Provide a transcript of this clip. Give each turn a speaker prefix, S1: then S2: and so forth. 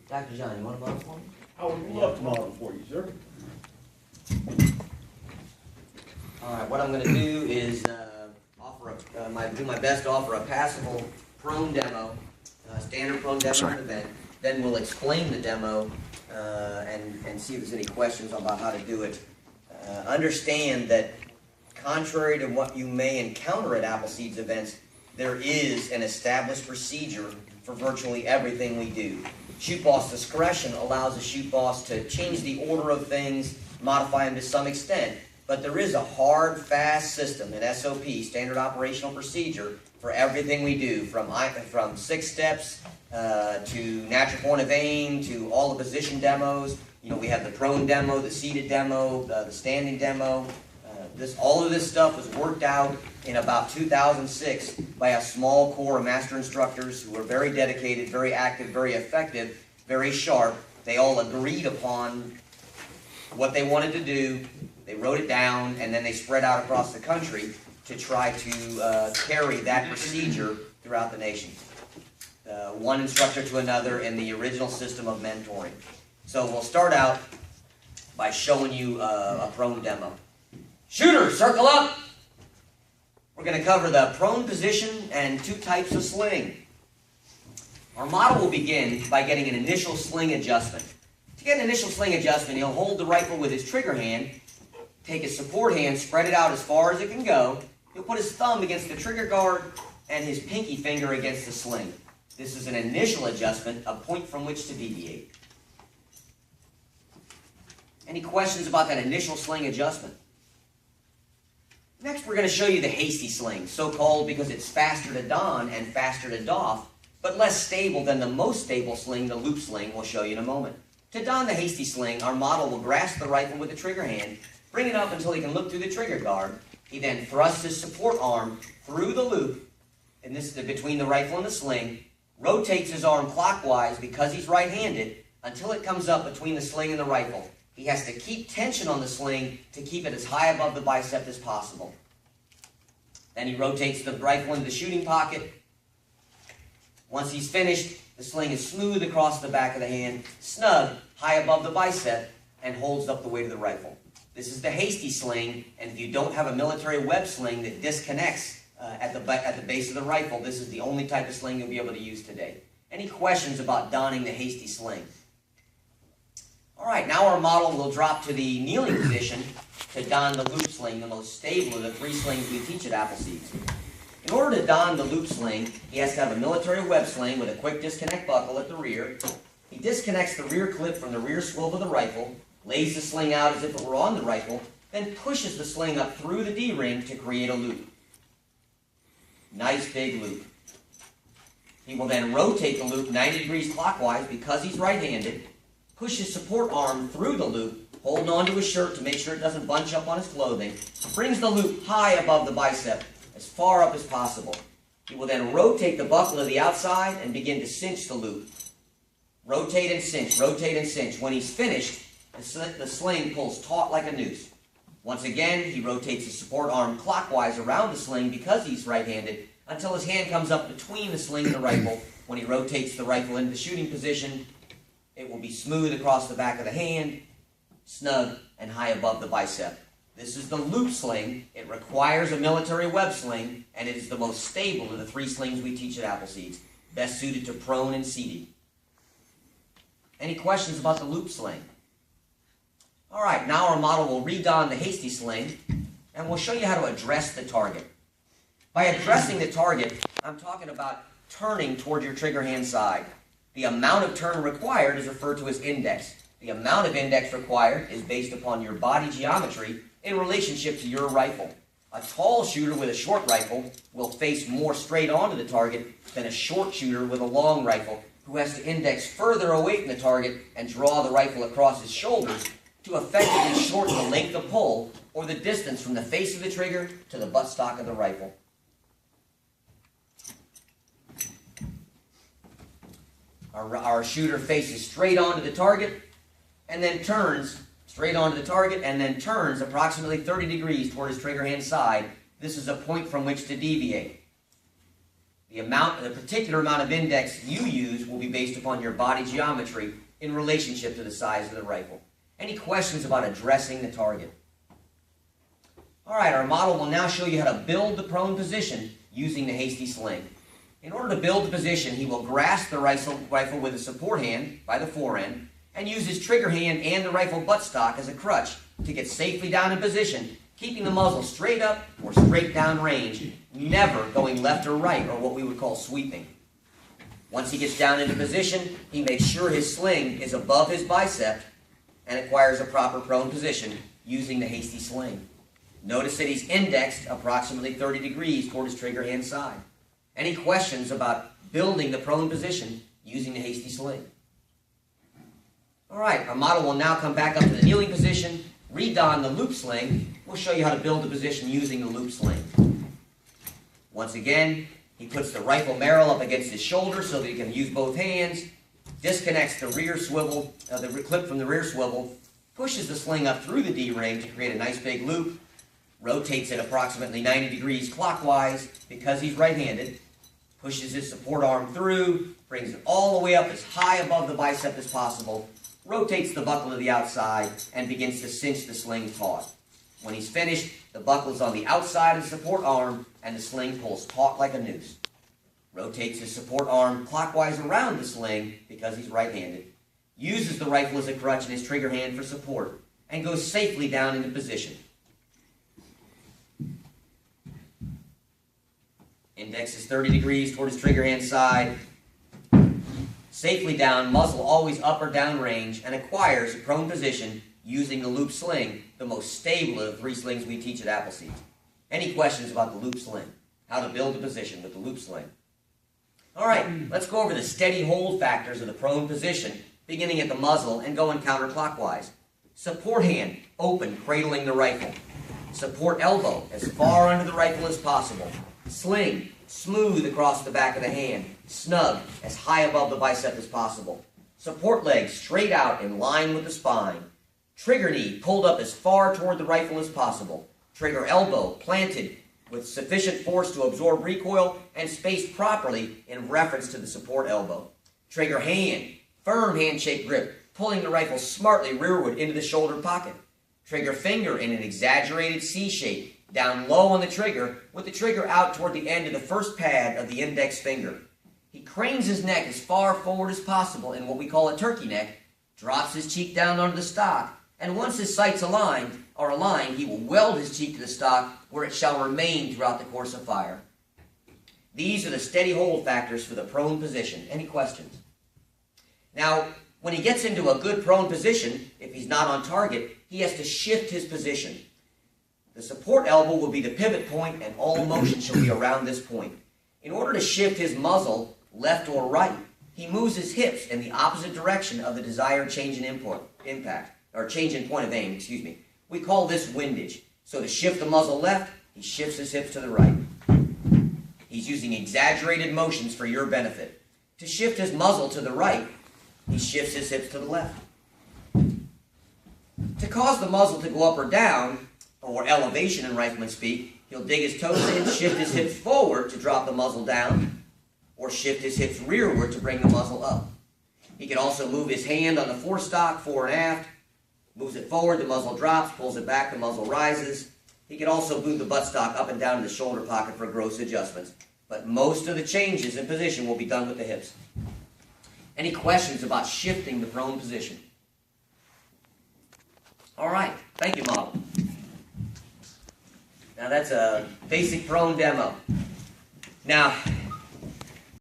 S1: Dr. John, you want to model for me?
S2: I would love to model for you, sir.
S1: All right, what I'm going to do is do my best to offer a passable prone demo, standard prone demo for the event. Then we'll explain the demo and see if there's any questions about how to do it. Understand that contrary to what you may encounter at Appleseed's events, there is an established procedure for virtually everything we do. Shoot boss discretion allows a shoot boss to change the order of things, modify them to some extent, but there is a hard, fast system, an SOP, standard operational procedure, for everything we do, from 6 steps to natural point of aim to all the position demos. You know, we have the prone demo, the seated demo, the standing demo. All of this stuff was worked out in about 2006 by a small core of master instructors who were very dedicated, very active, very effective, very sharp. They all agreed upon what they wanted to do. They wrote it down, and then they spread out across the country to try to carry that procedure throughout the nation. One instructor to another in the original system of mentoring. So we'll start out by showing you a prone demo. Shooter, circle up! We're going to cover the prone position and 2 types of sling. Our model will begin by getting an initial sling adjustment. To get an initial sling adjustment, he'll hold the rifle with his trigger hand, take his support hand, spread it out as far as it can go. He'll put his thumb against the trigger guard and his pinky finger against the sling. This is an initial adjustment, a point from which to deviate. Any questions about that initial sling adjustment? Next, we're going to show you the hasty sling, so-called because it's faster to don and faster to doff, but less stable than the most stable sling, the loop sling, we'll show you in a moment. To don the hasty sling, our model will grasp the rifle with the trigger hand, bring it up until he can look through the trigger guard. He then thrusts his support arm through the loop, and this is between the rifle and the sling, rotates his arm clockwise because he's right-handed until it comes up between the sling and the rifle. He has to keep tension on the sling to keep it as high above the bicep as possible. Then he rotates the rifle into the shooting pocket. Once he's finished, the sling is smooth across the back of the hand, snug, high above the bicep, and holds up the weight of the rifle. This is the hasty sling, and if you don't have a military web sling that disconnects at the base of the rifle, this is the only type of sling you'll be able to use today. Any questions about donning the hasty sling? All right, now our model will drop to the kneeling position to don the loop sling, the most stable of the 3 slings we teach at Appleseed. In order to don the loop sling, he has to have a military web sling with a quick disconnect buckle at the rear. He disconnects the rear clip from the rear swivel of the rifle, lays the sling out as if it were on the rifle, then pushes the sling up through the D-ring to create a loop. Nice big loop. He will then rotate the loop 90 degrees clockwise because he's right-handed, push his support arm through the loop, holding onto his shirt to make sure it doesn't bunch up on his clothing, brings the loop high above the bicep, as far up as possible. He will then rotate the buckle to the outside and begin to cinch the loop. Rotate and cinch, rotate and cinch. When he's finished, the sling pulls taut like a noose. Once again, he rotates his support arm clockwise around the sling because he's right-handed until his hand comes up between the sling and the rifle. When he rotates the rifle into the shooting position, it will be smooth across the back of the hand, snug, and high above the bicep. This is the loop sling. It requires a military web sling, and it is the most stable of the 3 slings we teach at Appleseed, best suited to prone and seated. Any questions about the loop sling? All right, now our model will redon the hasty sling, and we'll show you how to address the target. By addressing the target, I'm talking about turning toward your trigger hand side. The amount of turn required is referred to as index. The amount of index required is based upon your body geometry in relationship to your rifle. A tall shooter with a short rifle will face more straight onto the target than a short shooter with a long rifle, who has to index further away from the target and draw the rifle across his shoulders to effectively shorten the length of pull or the distance from the face of the trigger to the buttstock of the rifle. Our shooter faces straight onto the target and then turns straight onto the target and then turns approximately 30 degrees toward his trigger hand side. This is a point from which to deviate. The The particular amount of index you use will be based upon your body geometry in relationship to the size of the rifle. Any questions about addressing the target? All right, our model will now show you how to build the prone position using the hasty sling. In order to build the position, he will grasp the rifle with a support hand by the forend and use his trigger hand and the rifle buttstock as a crutch to get safely down in position, keeping the muzzle straight up or straight down range, never going left or right, or what we would call sweeping. Once he gets down into position, he makes sure his sling is above his bicep and acquires a proper prone position using the hasty sling. Notice that he's indexed approximately 30 degrees toward his trigger hand side. Any questions about building the prone position using the hasty sling? All right, our model will now come back up to the kneeling position, redon the loop sling. We'll show you how to build the position using the loop sling. Once again, he puts the rifle barrel up against his shoulder so that he can use both hands, disconnects the rear swivel, the clip from the rear swivel, pushes the sling up through the D-ring to create a nice big loop, rotates it approximately 90 degrees clockwise because he's right-handed, pushes his support arm through, brings it all the way up as high above the bicep as possible, rotates the buckle to the outside, and begins to cinch the sling taut. When he's finished, the buckle is on the outside of the support arm, and the sling pulls taut like a noose. Rotates his support arm clockwise around the sling because he's right-handed, uses the rifle as a crutch in his trigger hand for support, and goes safely down into position. Index is 30 degrees toward his trigger hand side, safely down, muzzle always up or down range, and acquires a prone position using the loop sling, the most stable of the 3 slings we teach at Appleseed. Any questions about the loop sling? How to build a position with the loop sling? All right, let's go over the steady hold factors of the prone position, beginning at the muzzle and going counterclockwise. Support hand, open, cradling the rifle. Support elbow, as far under the rifle as possible. Sling, smooth across the back of the hand, snug, as high above the bicep as possible. Support leg straight out in line with the spine. Trigger knee pulled up as far toward the rifle as possible. Trigger elbow planted with sufficient force to absorb recoil and spaced properly in reference to the support elbow. Trigger hand, firm handshake grip, pulling the rifle smartly rearward into the shoulder pocket. Trigger finger in an exaggerated C shape, down low on the trigger, with the trigger out toward the end of the first pad of the index finger. He cranes his neck as far forward as possible in what we call a turkey neck, drops his cheek down onto the stock, and once his sights are aligned, he will weld his cheek to the stock where it shall remain throughout the course of fire. These are the steady hold factors for the prone position. Any questions? Now, when he gets into a good prone position, if he's not on target, he has to shift his position. The support elbow will be the pivot point, and all motion shall be around this point. In order to shift his muzzle left or right, he moves his hips in the opposite direction of the desired change in change in point of aim, excuse me. We call this windage. So to shift the muzzle left, he shifts his hips to the right. He's using exaggerated motions for your benefit. To shift his muzzle to the right, he shifts his hips to the left. To cause the muzzle to go up or down, or elevation in rifleman speak, he'll dig his toes in, shift his hips forward to drop the muzzle down, or shift his hips rearward to bring the muzzle up. He can also move his hand on the forestock, fore and aft, moves it forward, the muzzle drops, pulls it back, the muzzle rises. He can also move the buttstock up and down in the shoulder pocket for gross adjustments. But most of the changes in position will be done with the hips. Any questions about shifting the prone position? All right, thank you, model. Now that's a basic prone demo. Now,